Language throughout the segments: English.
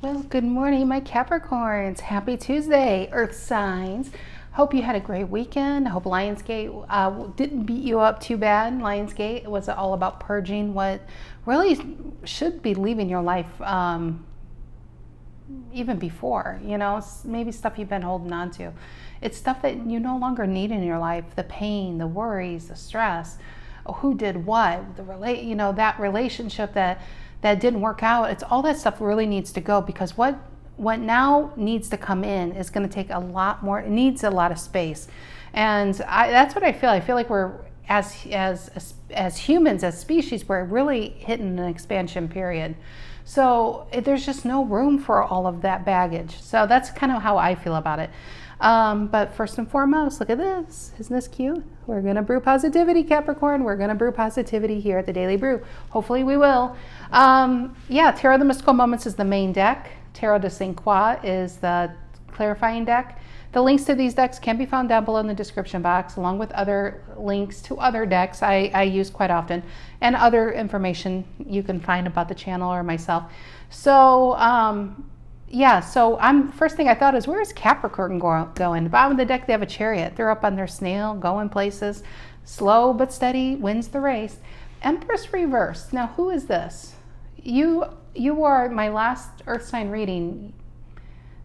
Well, good morning, my Capricorns. Happy Tuesday, Earth signs. Hope you had a great weekend. I hope Lionsgate didn't beat you up too bad. Lionsgate was all about purging what really should be leaving your life even before, maybe stuff you've been holding on to. It's stuff that you no longer need in your life. The pain, the worries, the stress, who did what, that relationship that didn't work out. It's all that stuff really needs to go, because what now needs to come in is going to take a lot more. It needs a lot of space, and that's what I feel. I feel like we're as humans, as species, we're really hitting an expansion period. So there's just no room for all of that baggage. So that's kind of how I feel about it. But first and foremost, look at this. Isn't this cute? We're going to brew positivity, Capricorn. We're going to brew positivity here at the Daily Brew. Hopefully we will. Tarot of the Mystical Moments is the main deck. Tarot de Saint Croix is the clarifying deck. The links to these decks can be found down below in the description box, along with other links to other decks I use quite often, and other information you can find about the channel or myself. So, first thing I thought is, where's Capricorn going? The bottom of the deck, they have a chariot. They're up on their snail, going places. Slow but steady wins the race. Empress reversed. Now, who is this? You are my last Earth sign reading.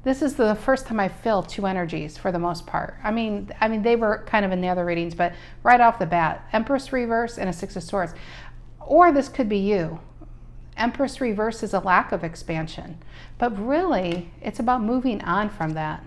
This is the first time I feel two energies for the most part. I mean, they were kind of in the other readings, but right off the bat, Empress reverse and a Six of Swords. Or this could be you. Empress reverse is a lack of expansion, but really it's about moving on from that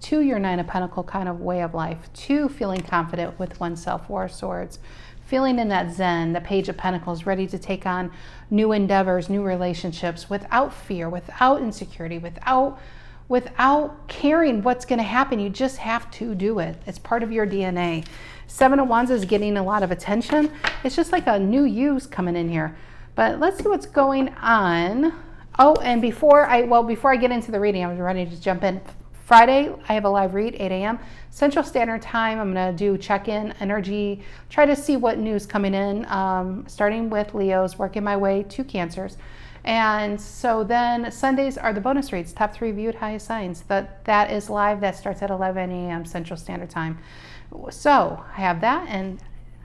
to your Nine of Pentacles kind of way of life, to feeling confident with oneself, Four of Swords, feeling in that Zen, the Page of Pentacles, ready to take on new endeavors, new relationships without fear, without insecurity, without caring what's going to happen. You just have to do it. It's part of your DNA. Seven of Wands is getting a lot of attention. It's just like a new you's coming in here. But let's see what's going on. Oh, and before I get into the reading, I was ready to jump in. Friday, I have a live read, 8 a.m. Central Standard Time. I'm going to do check-in energy, try to see what news coming in, starting with Leos, working my way to Cancers. And so then Sundays are the bonus reads, top 3 viewed highest signs. That is live. That starts at 11 a.m. Central Standard Time. So I have that, and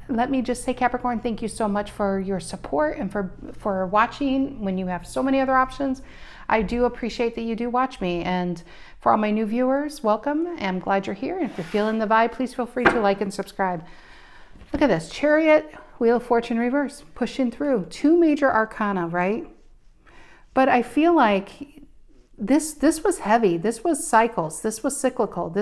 let me just say, Capricorn, thank you so much for your support and for watching when you have so many other options. I do appreciate that you do watch me. And for all my new viewers, welcome. I'm glad you're here. And if you're feeling the vibe, please feel free to like and subscribe. Look at this. Chariot, Wheel of Fortune reverse, pushing through. 2 major arcana, right? But I feel like this was heavy. This was cycles. This was cyclical.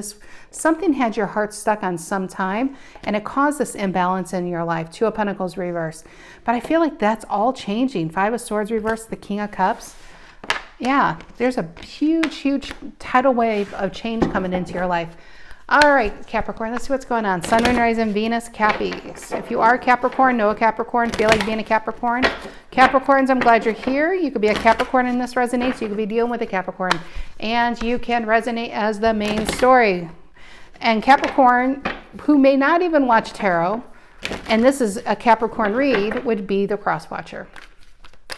Something had your heart stuck on some time, and it caused this imbalance in your life. 2 of Pentacles reverse. But I feel like that's all changing. 5 of Swords reverse, the King of Cups. Yeah, there's a huge, huge tidal wave of change coming into your life. All right, Capricorn, let's see what's going on. Sun, Moon, Rising, Venus, Cappies. If you are a Capricorn, know a Capricorn, feel like being a Capricorn. Capricorns, I'm glad you're here. You could be a Capricorn and this resonates. You could be dealing with a Capricorn. And you can resonate as the main story. And Capricorn, who may not even watch tarot, and this is a Capricorn read, would be the cross watcher,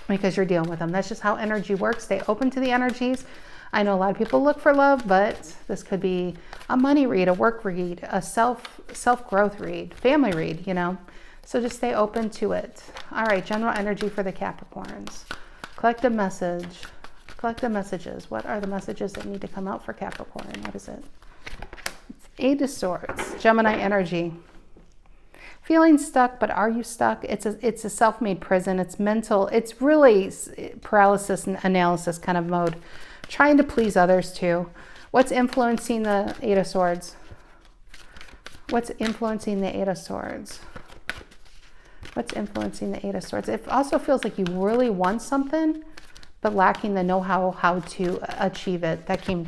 because you're dealing with them. That's just how energy works. Stay open to the energies. I know a lot of people look for love, but this could be a money read, a work read, a self-growth read, family read, So just stay open to it. All right, general energy for the Capricorns. Collective message. Collective messages. What are the messages that need to come out for Capricorn? What is it? It's 8 of Swords. Gemini energy. Feeling stuck, but are you stuck? It's a self-made prison. It's mental. It's really paralysis and analysis kind of mode. Trying to please others too. What's influencing the 8 of Swords? What's influencing the 8 of Swords? What's influencing the 8 of Swords? It also feels like you really want something, but lacking the know-how how to achieve it. That came,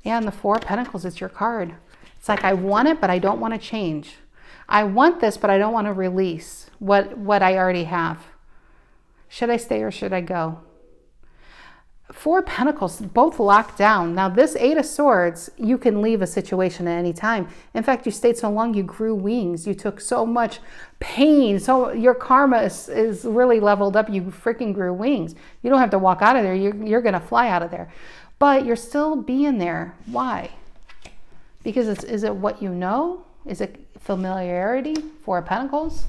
and the 4 of Pentacles, it's your card. It's like, I want it, but I don't want to change. I want this, but I don't want to release what I already have. Should I stay or should I go? Four of Pentacles, both locked down. Now this Eight of Swords, you can leave a situation at any time. In fact, you stayed so long, you grew wings. You took so much pain. So your karma is really leveled up. You freaking grew wings. You don't have to walk out of there. You're going to fly out of there. But you're still being there. Why? Because is it what you know? Is it familiarity? Four of Pentacles?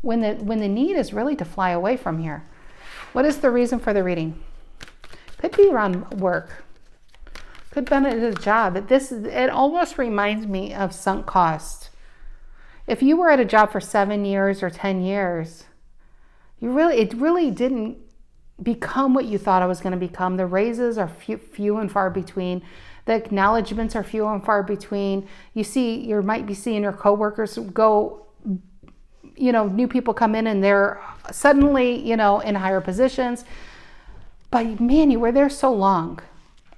When the need is really to fly away from here. What is the reason for the reading? Could be around work. Could be a job. It almost reminds me of sunk cost. If you were at a job for 7 years or 10 years, it really didn't become what you thought it was going to become. The raises are few and far between. The acknowledgments are few and far between. You might be seeing your coworkers go, new people come in and they're suddenly, in higher positions. But man, you were there so long.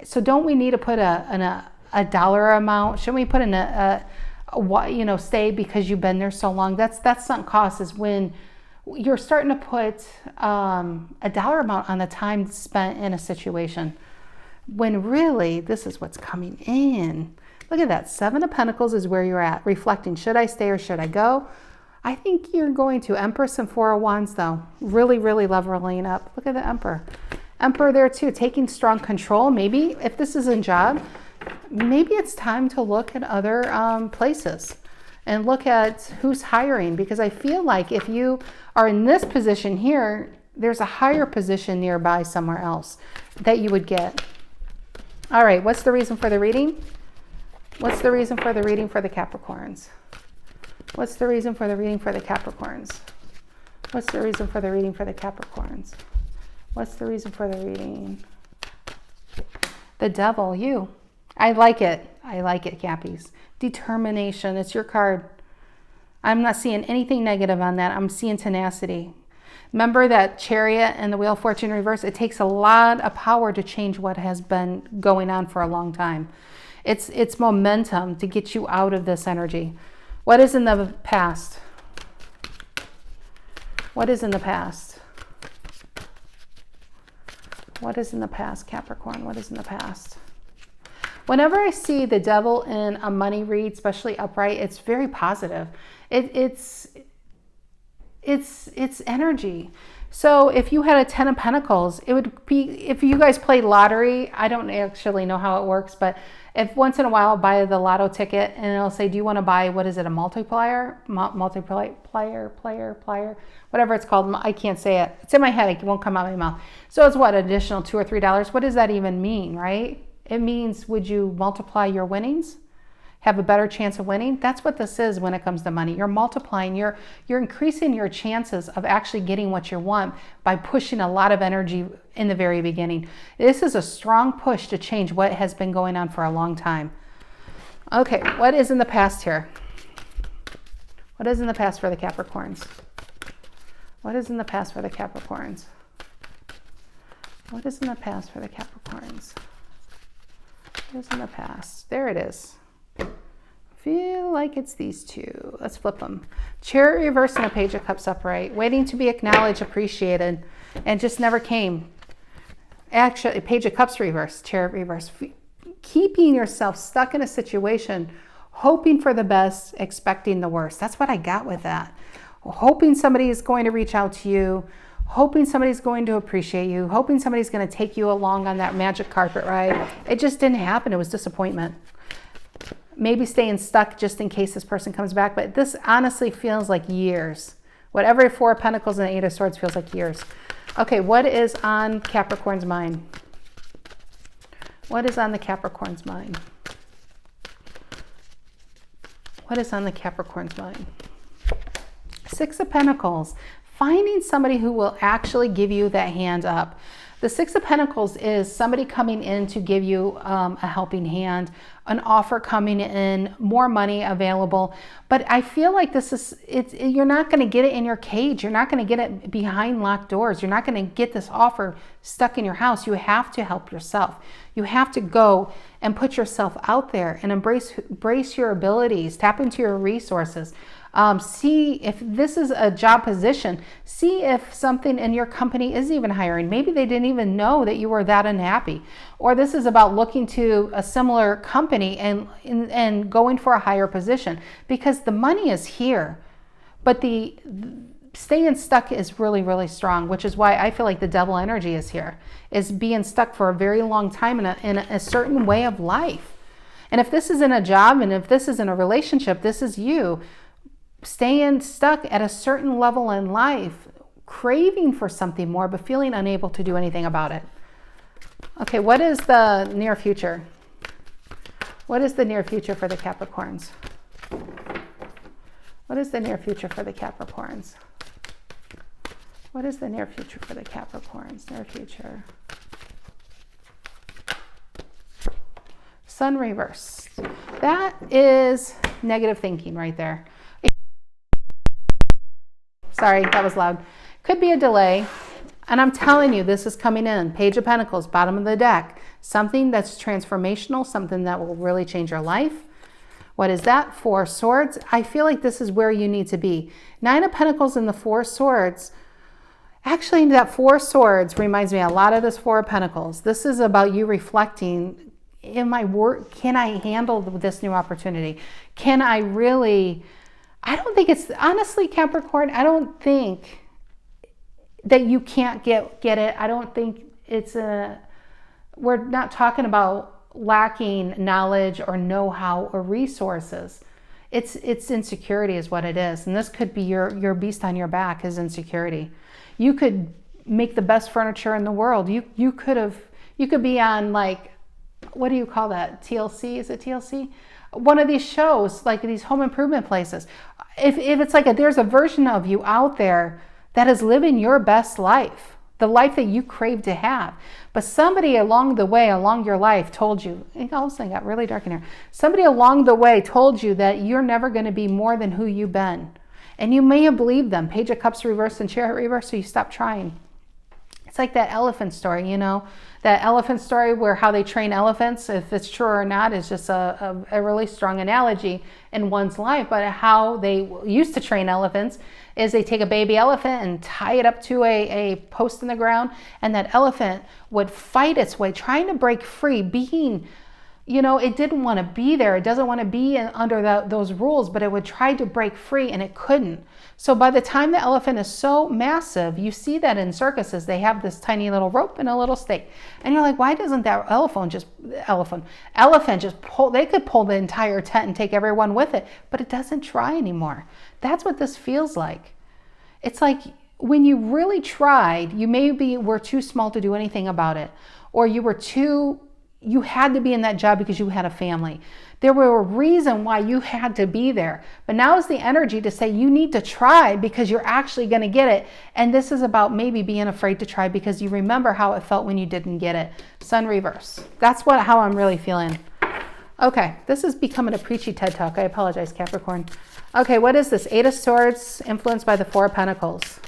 So don't we need to put a dollar amount? Shouldn't we put in stay because you've been there so long? That's sunk cost, is when you're starting to put a dollar amount on the time spent in a situation. When really, this is what's coming in. Look at that. Seven of Pentacles is where you're at. Reflecting, should I stay or should I go? I think you're going to. Empress and Four of Wands, though. Really, really leveling up. Look at the Emperor. Emperor there too, taking strong control. Maybe if this is a job, maybe it's time to look at other places and look at who's hiring, because I feel like if you are in this position here, there's a higher position nearby somewhere else that you would get. All right, what's the reason for the reading? What's the reason for the reading for the Capricorns? What's the reason for the reading for the Capricorns? What's the reason for the reading for the Capricorns? What's the reason for the reading? The Devil, you. I like it. I like it, Cappies. Determination, it's your card. I'm not seeing anything negative on that. I'm seeing tenacity. Remember that Chariot and the Wheel of Fortune reverse? It takes a lot of power to change what has been going on for a long time. It's momentum to get you out of this energy. What is in the past? What is in the past? What is in the past, Capricorn? What is in the past? Whenever I see the Devil in a money read, especially upright, it's very positive. It's energy. So if you had a 10 of Pentacles, it would be, if you guys play lottery, I don't actually know how it works, but if once in a while buy the lotto ticket and it'll say, do you want to buy, what is it, a multiplier, whatever it's called. I can't say it. It's in my head. It won't come out of my mouth. So it's what, additional $2 or $3? What does that even mean, right? It means, would you multiply your winnings? Have a better chance of winning? That's what this is when it comes to money. You're multiplying, you're increasing your chances of actually getting what you want by pushing a lot of energy in the very beginning. This is a strong push to change what has been going on for a long time. Okay, what is in the past here? What is in the past for the Capricorns? What is in the past for the Capricorns? What is in the past for the Capricorns? What is in the past? There it is. Feel like it's these two. Let's flip them. Chariot reverse and a Page of Cups upright. Waiting to be acknowledged, appreciated, and just never came. Actually, Page of Cups reverse, Chariot reverse. Keeping yourself stuck in a situation, hoping for the best, expecting the worst. That's what I got with that. Hoping somebody is going to reach out to you, hoping somebody's going to appreciate you, hoping somebody's going to take you along on that magic carpet ride. It just didn't happen. It was disappointment. Maybe staying stuck just in case this person comes back, but this honestly feels like years. Whatever Four of Pentacles and the Eight of Swords feels like years. Okay, what is on Capricorn's mind? What is on the Capricorn's mind? What is on the Capricorn's mind? Six of Pentacles. Finding somebody who will actually give you that hand up. The Six of Pentacles is somebody coming in to give you a helping hand, an offer coming in, more money available. But I feel like you're not going to get it in your cage. You're not going to get it behind locked doors. You're not going to get this offer stuck in your house. You have to help yourself. You have to go and put yourself out there and embrace your abilities, tap into your resources. See if this is a job position. See if something in your company is even hiring. Maybe they didn't even know that you were that unhappy. Or this is about looking to a similar company and going for a higher position, because the money is here, but the staying stuck is really, really strong, which is why I feel like the devil energy is here, is being stuck for a very long time in a certain way of life. And if this isn't a job, and if this isn't a relationship, this is you staying stuck at a certain level in life, craving for something more, but feeling unable to do anything about it. Okay, what is the near future? What is the near future for the Capricorns? What is the near future for the Capricorns? What is the near future for the Capricorns? Near future. Sun reverse. That is negative thinking right there. Sorry, that was loud. Could be a delay. And I'm telling you, this is coming in. Page of Pentacles, bottom of the deck. Something that's transformational, something that will really change your life. What is that? 4 Swords. I feel like this is where you need to be. 9 of Pentacles and the 4 Swords. Actually, that 4 Swords reminds me a lot of this 4 of Pentacles. This is about you reflecting, in my work, can I handle this new opportunity? Can I really, I don't think it's, honestly, Capricorn, I don't think that you can't get it. I don't think it's we're not talking about lacking knowledge or know-how or resources. It's insecurity is what it is. And this could be your beast on your back is insecurity. You could make the best furniture in the world. You could be on, like, what do you call that? TLC? Is it TLC? One of these shows, like these home improvement places. If it's like there's a version of you out there that is living your best life, the life that you crave to have. But somebody along the way, along your life told you, all of a sudden got really dark in here. Somebody along the way told you that you're never going to be more than who you've been. And you may have believed them. Page of Cups reverse and Chariot reverse, so you stop trying. It's like that elephant story, that elephant story where how they train elephants, if it's true or not, is just a really strong analogy in one's life. But how they used to train elephants is they take a baby elephant and tie it up to a post in the ground, and that elephant would fight its way, trying to break free, being, it didn't want to be there. It doesn't want to be under those rules, but it would try to break free and it couldn't. So by the time the elephant is so massive, you see that in circuses, they have this tiny little rope and a little stake. And you're like, why doesn't that elephant just pull? They could pull the entire tent and take everyone with it, but it doesn't try anymore. That's what this feels like. It's like when you really tried, you maybe were too small to do anything about it, or you had to be in that job because you had a family. There were a reason why you had to be there. But now is the energy to say you need to try because you're actually going to get it. And this is about maybe being afraid to try because you remember how it felt when you didn't get it. Sun reverse. That's how I'm really feeling. Okay, this is becoming a preachy TED Talk. I apologize, Capricorn. Okay, what is this? 8 of Swords influenced by the 4 of Pentacles.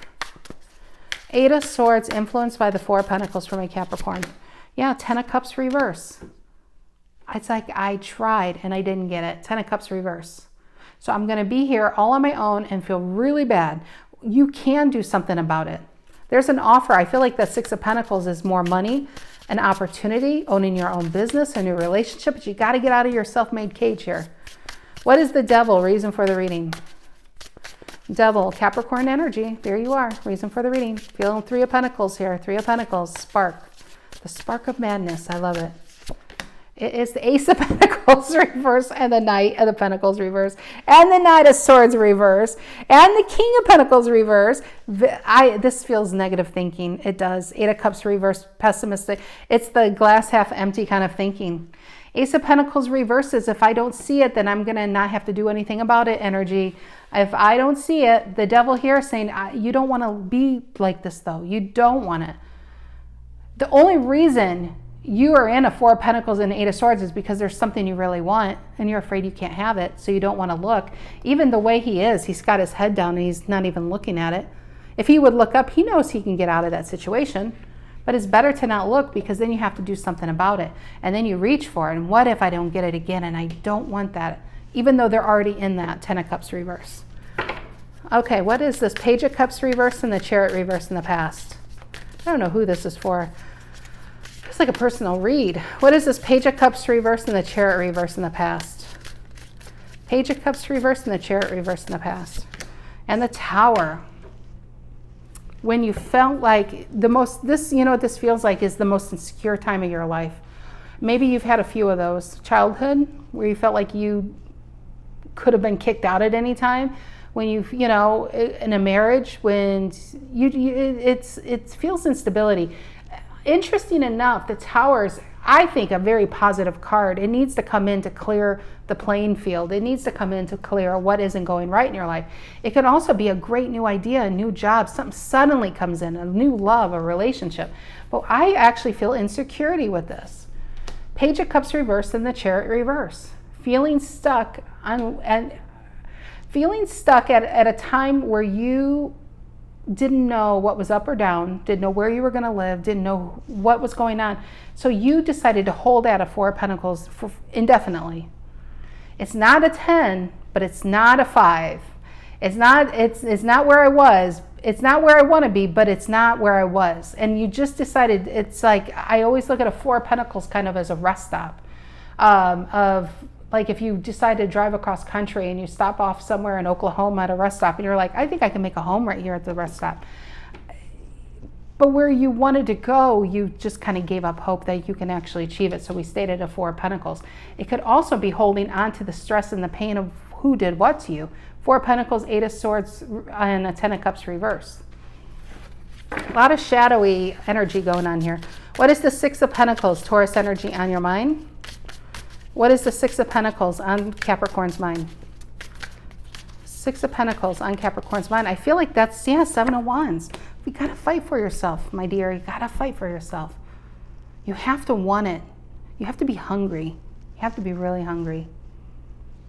8 of Swords influenced by the 4 of Pentacles for my Capricorn. Yeah, 10 of Cups reverse. It's like I tried and I didn't get it. 10 of Cups reverse. So I'm going to be here all on my own and feel really bad. You can do something about it. There's an offer. I feel like the 6 of Pentacles is more money, an opportunity, owning your own business, a new relationship. But you got to get out of your self-made cage here. What is the Devil? Reason for the reading. Devil, Capricorn energy. There you are. Reason for the reading. Feeling 3 of Pentacles here. 3 of Pentacles. Spark. The spark of madness. I love it. It is the Ace of Pentacles reverse and the Knight of the Pentacles reverse and the Knight of Swords reverse and the King of Pentacles reverse. This feels negative thinking. It does. 8 of Cups reverse, pessimistic. It's the glass half empty kind of thinking. Ace of Pentacles reverses. If I don't see it, then I'm going to not have to do anything about it energy. If I don't see it, the Devil here is saying, you don't want to be like this though. You don't want it. The only reason you are in a 4 of Pentacles and 8 of Swords is because there's something you really want and you're afraid you can't have it, so you don't want to look. Even the way he is, he's got his head down and he's not even looking at it. If he would look up, he knows he can get out of that situation, but it's better to not look because then you have to do something about it. And then you reach for it. And what if I don't get it again? And I don't want that, even though they're already in that 10 of Cups reverse. Okay, what is this? Page of Cups reverse and the Chariot reverse in the past. I don't know who this is for. It's like a personal read. What is this? Page of Cups reverse and the Chariot reverse in the past. Page of Cups reverse and the Chariot reverse in the past. And the Tower. When you felt like the most, this, you know what this feels like is the most insecure time of your life. Maybe you've had a few of those. Childhood, where you felt like you could have been kicked out at any time. When you know, in a marriage, when it feels instability. Interesting enough, the Tower's, I think, a very positive card. It needs to come in to clear the playing field. It needs to come in to clear what isn't going right in your life. It can also be a great new idea, a new job, something suddenly comes in, a new love, a relationship. But I actually feel insecurity with this. Page of Cups reverse and the Chariot reverse. Feeling stuck at a time where you didn't know what was up or down, didn't know where you were going to live, didn't know what was going on. So you decided to hold at a Four of Pentacles for indefinitely. It's not a 10, but it's not a 5. It's not where I was. It's not where I want to be, but it's not where I was. And you just decided, it's like, I always look at a Four of Pentacles kind of as a rest stop of, like, if you decide to drive across country and you stop off somewhere in Oklahoma at a rest stop and you're like, I think I can make a home right here at the rest stop. But where you wanted to go, you just kind of gave up hope that you can actually achieve it. So we stayed at a Four of Pentacles. It could also be holding on to the stress and the pain of who did what to you. Four of Pentacles, Eight of Swords, and a Ten of Cups reverse. A lot of shadowy energy going on here. What is the Six of Pentacles, Taurus energy on your mind? What is the Six of Pentacles on Capricorn's mind? Six of Pentacles on Capricorn's mind. I feel like that's, yeah, Seven of Wands. You got to fight for yourself, my dear. You got to fight for yourself. You have to want it. You have to be hungry. You have to be really hungry.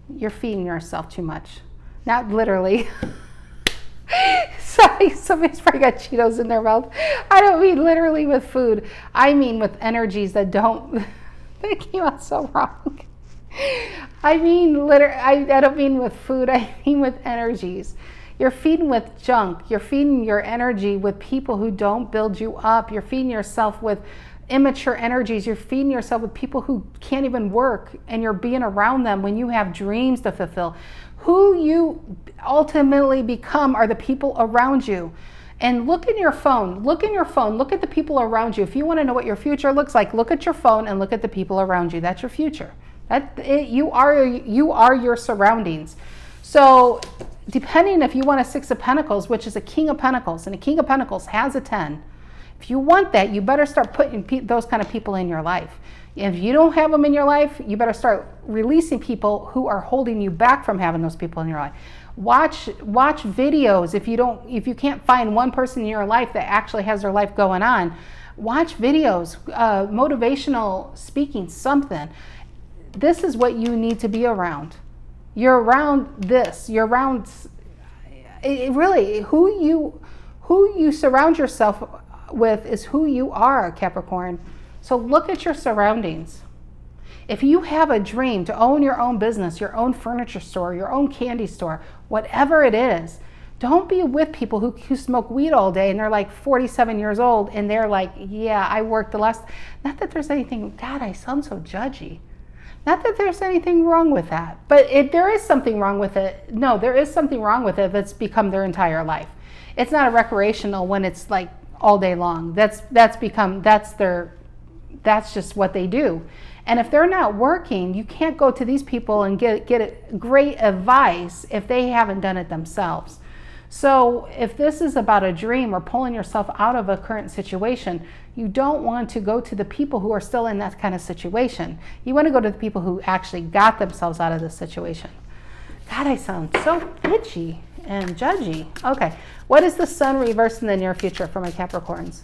You're feeding yourself too much. Not literally. Sorry, somebody's probably got Cheetos in their mouth. I don't mean literally with food. I mean with energies that don't... That came out so wrong. I mean, I don't mean with food. I mean with energies. You're feeding with junk. You're feeding your energy with people who don't build you up. You're feeding yourself with immature energies. You're feeding yourself with people who can't even work, and you're being around them when you have dreams to fulfill. Who you ultimately become are the people around you. And look in your phone. Look in your phone. Look at the people around you. If you want to know what your future looks like, look at your phone and look at the people around you. That's your future. You are your surroundings. So depending if you want a Six of Pentacles, which is a King of Pentacles, and a King of Pentacles has a 10. If you want that, you better start putting those kind of people in your life. If you don't have them in your life, you better start releasing people who are holding you back from having those people in your life. Watch videos. If you can't find one person in your life that actually has their life going on, watch videos, motivational speaking, something. This is what you need to be around. You're around this. You're around really who you surround yourself with is who you are, Capricorn. So look at your surroundings. If you have a dream to own your own business, your own furniture store, your own candy store, whatever it is, don't be with people who smoke weed all day and they're like 47 years old and they're like, yeah, I worked the last... Not that there's anything... God, I sound so judgy. Not that there's anything wrong with that, but there is something wrong with it. No, there is something wrong with it that's become their entire life. It's not a recreational when it's like all day long. That's just what they do. And if they're not working, you can't go to these people and get great advice if they haven't done it themselves. So if this is about a dream or pulling yourself out of a current situation, you don't want to go to the people who are still in that kind of situation. You want to go to the people who actually got themselves out of this situation. God, I sound so itchy and judgy. Okay, what is the Sun reversed in the near future for my Capricorns?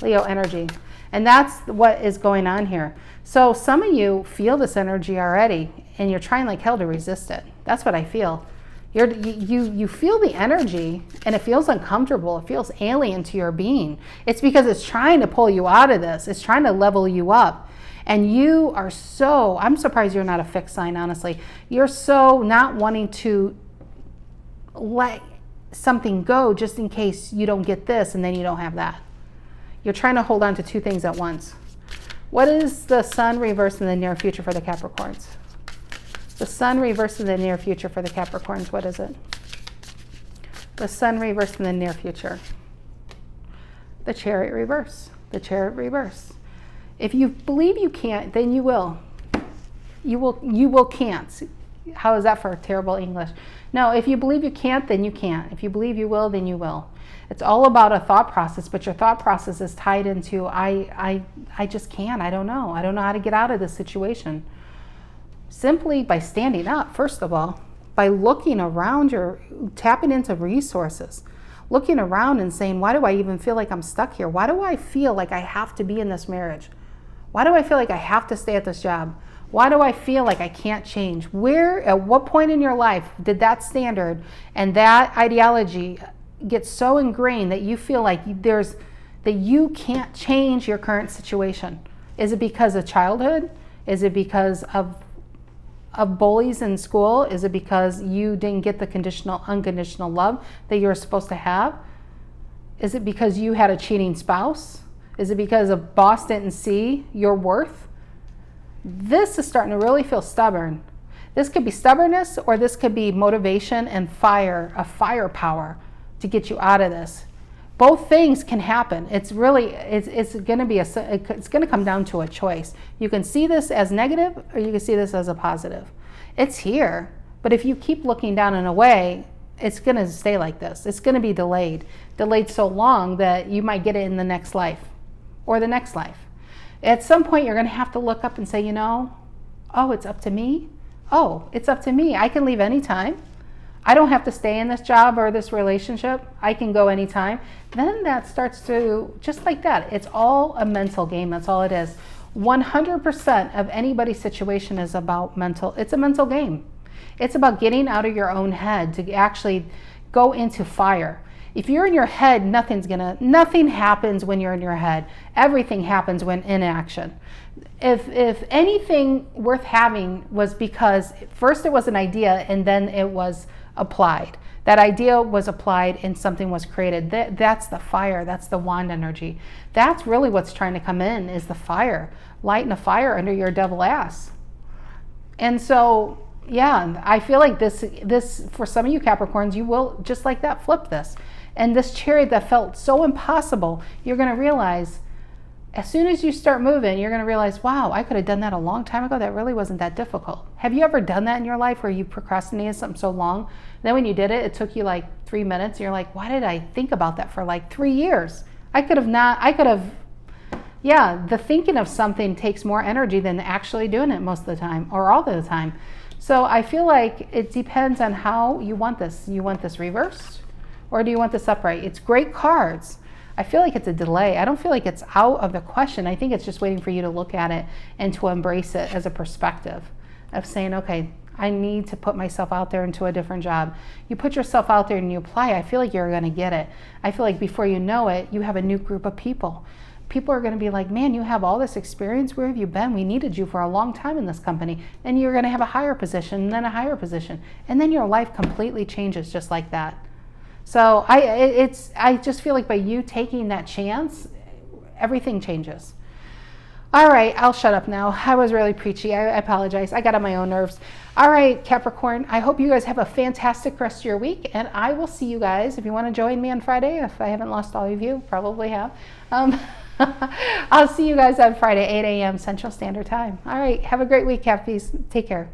Leo energy. And that's what is going on here. So some of you feel this energy already and you're trying like hell to resist it. That's what I feel. You feel the energy and it feels uncomfortable. It feels alien to your being. It's because it's trying to pull you out of this. It's trying to level you up. And you are so, I'm surprised you're not a fixed sign, honestly. You're so not wanting to let something go just in case you don't get this and then you don't have that. You're trying to hold on to two things at once. What is the sun reversed in the near future for the Capricorns? The sun reversed in the near future for the Capricorns, what is it? The sun reversed in the near future. The Chariot reverse. The Chariot reverse. If you believe you can't, then you will. You will can't. How is that for terrible English? No, if you believe you can't, then you can't. If you believe you will, then you will. It's all about a thought process, but your thought process is tied into I just can't. I don't know. I don't know how to get out of this situation. Simply by standing up, first of all, by looking around, tapping into resources, looking around and saying, why do I even feel like I'm stuck here? Why do I feel like I have to be in this marriage? Why do I feel like I have to stay at this job? Why do I feel like I can't change? Where, at what point in your life did that standard and that ideology get so ingrained that you feel like that you can't change your current situation? Is it because of childhood? Is it because of bullies in school? Is it because you didn't get the unconditional love that you're supposed to have? Is it because you had a cheating spouse? Is it because a boss didn't see your worth? This is starting to really feel stubborn. This could be stubbornness, or this could be motivation and a firepower to get you out of this. Both things can happen. It's going to come down to a choice. You can see this as negative, or you can see this as a positive. It's here, but if you keep looking down and away, it's going to stay like this. It's going to be delayed so long that you might get it in the next life or the next life. At some point, you're going to have to look up and say, oh, it's up to me. Oh, it's up to me. I can leave anytime. I don't have to stay in this job or this relationship. I can go anytime. Then that starts to, just like that, it's all a mental game. That's all it is. 100% of anybody's situation is about it's a mental game. It's about getting out of your own head to actually go into fire. If you're in your head, nothing happens when you're in your head. Everything happens when in action. If anything worth having was because first it was an idea and then it was applied. That idea was applied and something was created. That's the fire. That's the wand energy. That's really what's trying to come in, is the fire. Lighting a fire under your devil ass. And so, yeah, I feel like this for some of you Capricorns, you will just like that flip this. And this Chariot that felt so impossible, you're going to realize, as soon as you start moving, you're going to realize, wow, I could have done that a long time ago. That really wasn't that difficult. Have you ever done that in your life where you procrastinated something so long? Then when you did it, it took you like 3 minutes. And you're like, why did I think about that for like 3 years? Yeah, the thinking of something takes more energy than actually doing it most of the time or all the time. So I feel like it depends on how you want this. You want this reversed, or do you want this upright? It's great cards. I feel like it's a delay. I don't feel like it's out of the question. I think it's just waiting for you to look at it and to embrace it as a perspective of saying, okay, I need to put myself out there into a different job. You put yourself out there and you apply, I feel like you're going to get it. I feel like before you know it, you have a new group of people. People are going to be like, man, you have all this experience. Where have you been? We needed you for a long time in this company. And you're going to have a higher position and then a higher position. And then your life completely changes just like that. So I just feel like by you taking that chance, everything changes. All right, I'll shut up now. I was really preachy. I apologize. I got on my own nerves. All right, Capricorn, I hope you guys have a fantastic rest of your week, and I will see you guys. If you want to join me on Friday, if I haven't lost all of you, probably have. I'll see you guys on Friday, 8 a.m. Central Standard Time. All right, have a great week, Cappies. Take care.